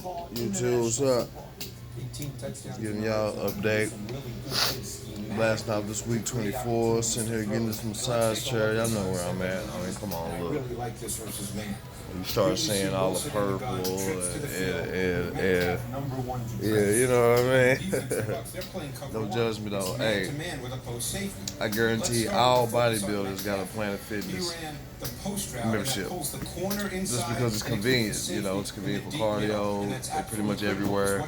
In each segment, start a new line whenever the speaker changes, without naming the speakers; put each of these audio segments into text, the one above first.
YouTube, what's up? Giving y'all an update. Last night this week 24, sitting here getting this massage chair. Y'all know where I'm at. I mean, come on, look. You start seeing all the purple and yeah, you know what I mean? Don't judge me though. Hey, I guarantee all bodybuilders got a Planet Fitness membership. Just because it's convenient, you know, it's convenient for cardio. They're pretty much everywhere.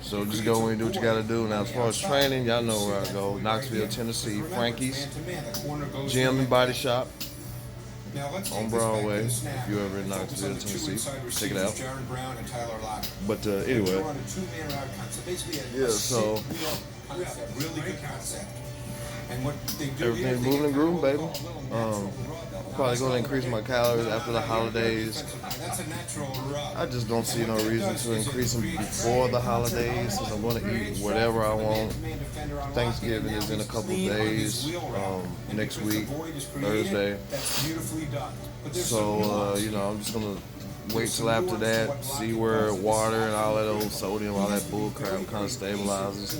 So just go in and do what you gotta do. Now as far as training, y'all know where I go. Knoxville, Tennessee, Frankie's Gym and Body Shop on Broadway. If you're ever in Knoxville, Tennessee, check it out. But anyway, yeah. So everything's moving and grooving, baby. Probably going to increase my calories after the holidays. I just don't see no reason to increase them before the holidays, since I'm going to eat whatever I want. Thanksgiving is in a couple of days, next week, Thursday. So, you know, I'm just going to wait till after that, see where water and all that old sodium, all that bull crap kind of stabilizes.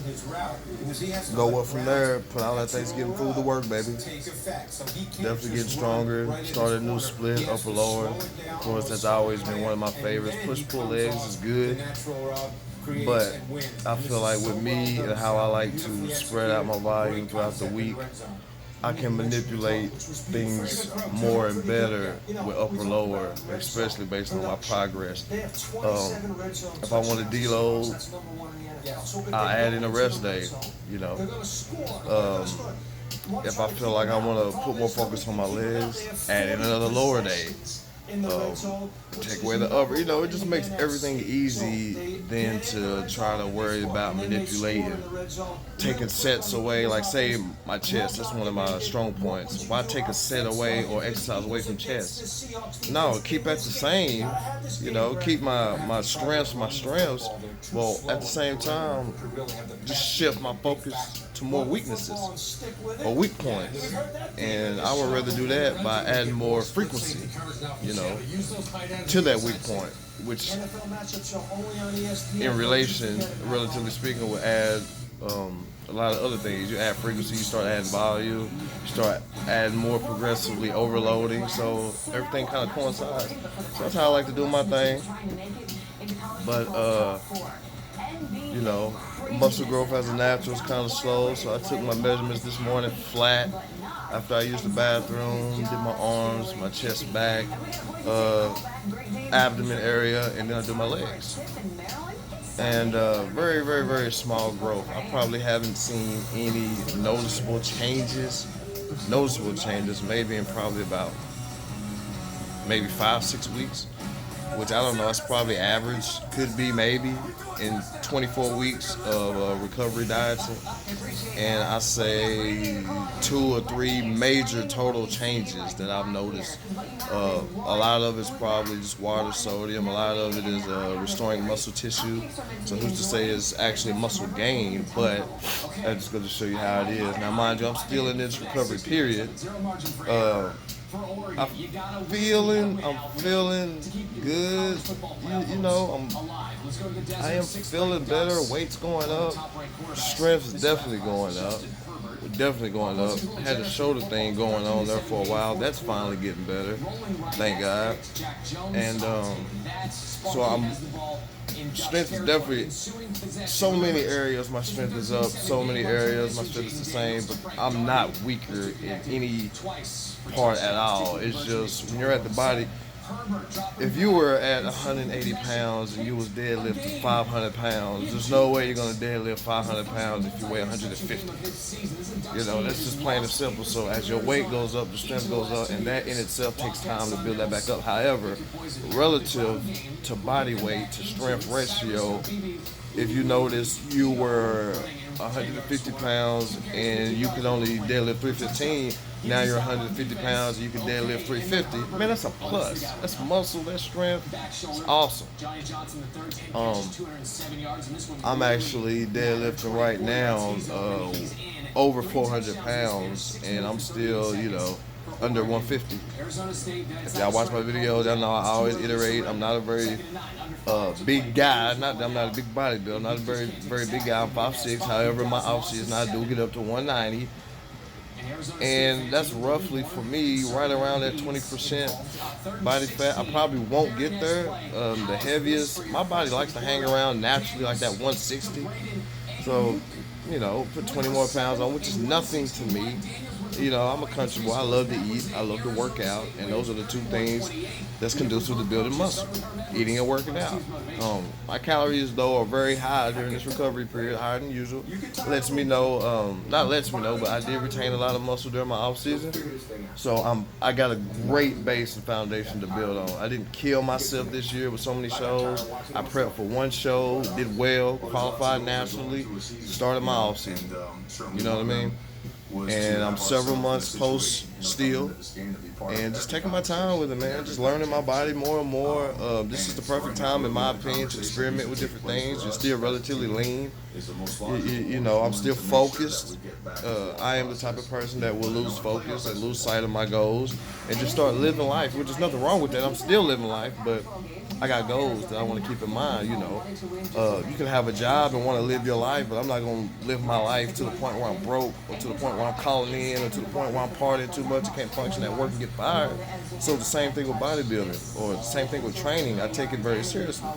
Go up from there, put all that Thanksgiving food to work, baby. Definitely getting stronger. Started a new split, upper lower. Of course, that's always been one of my favorites. Push-pull legs is good. But I feel like with me and how I like to spread out my volume throughout the week, I can manipulate things more and better with upper lower, especially based on my progress. If I want to deload, I'll add in a rest day, you know. If I feel like I want to put more focus on my legs, add in another lower day. Take away the upper, you know, it just makes everything easy than to try to worry about manipulating, taking sets away. Like say my chest, that's one of my strong points. Why take a set away or exercise away from chest? No, keep at the same, you know, keep my strengths. Well, at the same time, just shift my focus to more weaknesses or weak points. And I would rather do that by adding more frequency, you know, to that weak point, which in relation, relatively speaking, will add a lot of other things. You add frequency, you start adding volume, you start adding more progressively overloading, so everything kind of coincides. So that's how I like to do my thing. But you know, muscle growth as a natural is kind of slow, so I took my measurements this morning flat after I used the bathroom, did my arms, my chest, back, abdomen area, and then I did my legs. And very, very, very small growth. I probably haven't seen any noticeable changes, maybe in probably about 5-6 weeks, which I don't know, it's probably average, could be maybe in 24 weeks of recovery dieting. And I say 2 or 3 major total changes that I've noticed. A lot of it's probably just water, sodium. A lot of it is restoring muscle tissue. So who's to say it's actually muscle gain, but I'm just going to show you how it is. Now mind you, I'm still in this recovery period. I'm feeling good. You know, I am feeling better. Weight's going up. Strength is definitely going up. I had a shoulder thing going on there for a while. That's finally getting better. Thank God. And so I'm. Strength is definitely, so many areas my strength is up, so many areas my strength is the same, but I'm not weaker in any part at all. It's just when you're at the body, if you were at 180 pounds and you was deadlifting 500 pounds, there's no way you're going to deadlift 500 pounds if you weigh 150. You know, that's just plain and simple. So as your weight goes up, the strength goes up, and that in itself takes time to build that back up. However, relative to body weight to strength ratio, if you notice you were 150 pounds and you could only deadlift 315, now you're 150 pounds and you can deadlift 350. Man, that's a plus. That's muscle, that's strength. It's awesome. I'm actually deadlifting right now over 400 pounds, and I'm still, you know, under 150. If y'all watch my videos, y'all know I always iterate. I'm not a very big guy. I'm not a big bodybuilder. I'm not a very big guy. I'm 5'6". However, my off season I do get up to 190. And that's roughly for me right around that 20% body fat. I probably won't get there. The heaviest, my body likes to hang around naturally like that 160. So, put 20 more pounds on, which is nothing to me. I'm a country boy. I love to eat. I love to work out. And those are the two things that's conducive to building muscle, eating and working out. My calories, though, are very high during this recovery period, higher than usual. Lets me know, not lets me know, but I did retain a lot of muscle during my off season. So I got a great base and foundation to build on. I didn't kill myself this year with so many shows. I prepped for one show, did well, qualified nationally, started my off season. You know what I mean? And I'm several months post still, and just taking my time with it, man. Just learning my body more and more. This is the perfect time, in my opinion, to experiment with different things. You're still relatively lean. I'm still focused. I am the type of person that will lose focus and lose sight of my goals and just start living life, which is nothing wrong with that. I'm still living life, but I got goals that I want to keep in mind. You can have a job and want to live your life, but I'm not going to live my life to the point where I'm broke, or to the point where I'm calling in, or to the point where I'm partying too much and can't function at work and get fired. So the same thing with bodybuilding, or the same thing with training. I take it very seriously.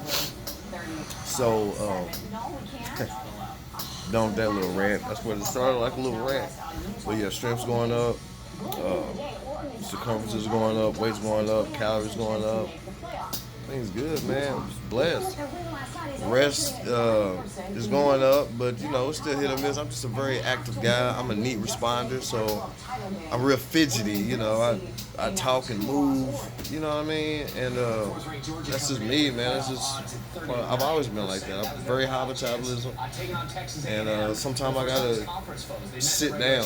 So, don't that little rant. That's where it started, like a little rant. But yeah, strength's going up, circumference is going up, weight's going up, calories going up. Things good, man. I'm just blessed. Rest is going up, but it's still hit or miss. I'm just a very active guy. I'm a neat responder, so I'm real fidgety. I talk and move. You know what I mean? And that's just me, man. I've always been like that. I'm very high metabolism, and sometimes I gotta sit down.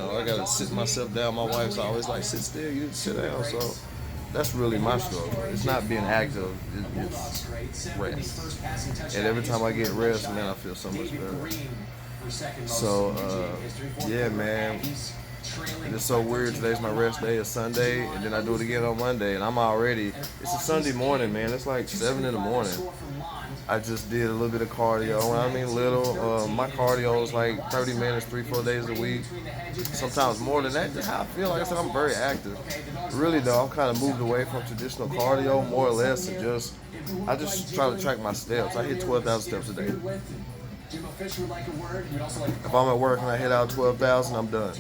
I gotta sit myself down. My wife's always like, "Sit still. You need to sit down." So that's really my struggle. It's not being active, it's rest. And every time I get rest, man, I feel so much better. So, yeah, man. And it's so weird. Today's my rest day, it's Sunday, and then I do it again on Monday, and it's a Sunday morning, man. It's like 7 in the morning. I just did a little bit of cardio. When I mean little, my cardio is like 30 minutes, 3-4 days a week. Sometimes more than that. That's how I feel. Like I said, I'm very active. Really though, I'm kind of moved away from traditional cardio, more or less, and I just try to track my steps. I hit 12,000 steps a day. If I'm at work and I hit out 12,000, I'm done.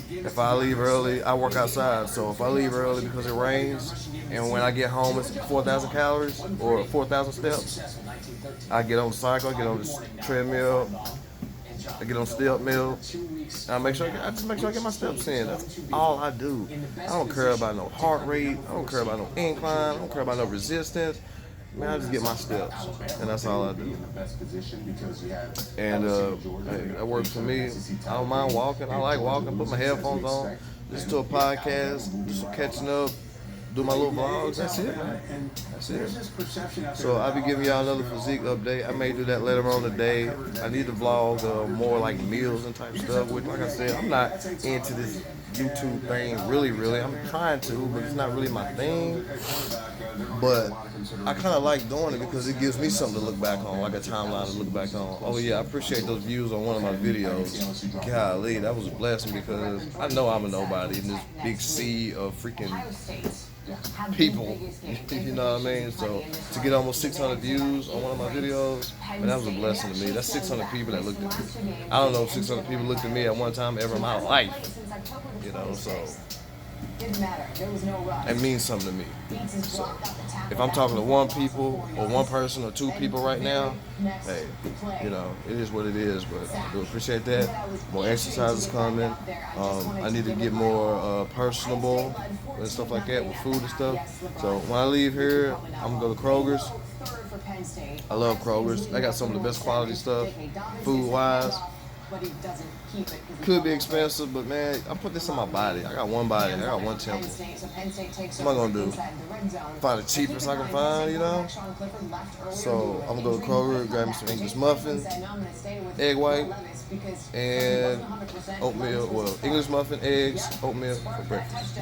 If I leave early, I work outside. So if I leave early because it rains, and when I get home it's 4,000 calories or 4,000 steps, I get on the cycle, I get on the treadmill, I get on step mill. I just make sure I get my steps in. That's all I do. I don't care about no heart rate. I don't care about no incline. I don't care about no resistance. Man, I just get my steps, and that's all I do. And that works for me. I don't mind walking. I like walking. Put my headphones on, listen to a podcast, do some catching up, do my little vlogs. That's it, man. That's it. So I'll be giving y'all another physique update. I may do that later on today. I need to vlog more like meals and type stuff, which, like I said, I'm not into this YouTube thing really. I'm trying to, but it's not really my thing. But I kind of like doing it because it gives me something to look back on, like a timeline to look back on. Oh yeah, I appreciate those views on one of my videos. Golly, that was a blessing because I know I'm a nobody in this big sea of freaking people. You know what I mean? So to get almost 600 views on one of my videos, man, that was a blessing to me. That's 600 people that looked at me. I don't know if 600 people looked at me at one time ever in my life. So it means something to me. So if I'm talking to one people or one person or two people right now, hey, it is what it is. But I do appreciate that. More exercises coming. I need to get more personable and stuff like that with food and stuff. So when I leave here, I'm gonna go to Kroger's. I love Kroger's. I got some of the best quality stuff, food-wise. Could be expensive, but man, I put this on my body. I got one body. I got one temple. What am I gonna do? Find the cheapest I can find, you know? So I'm gonna go to Kroger, grab me some English muffin, egg white, and oatmeal. Well, English muffin, eggs, oatmeal for breakfast.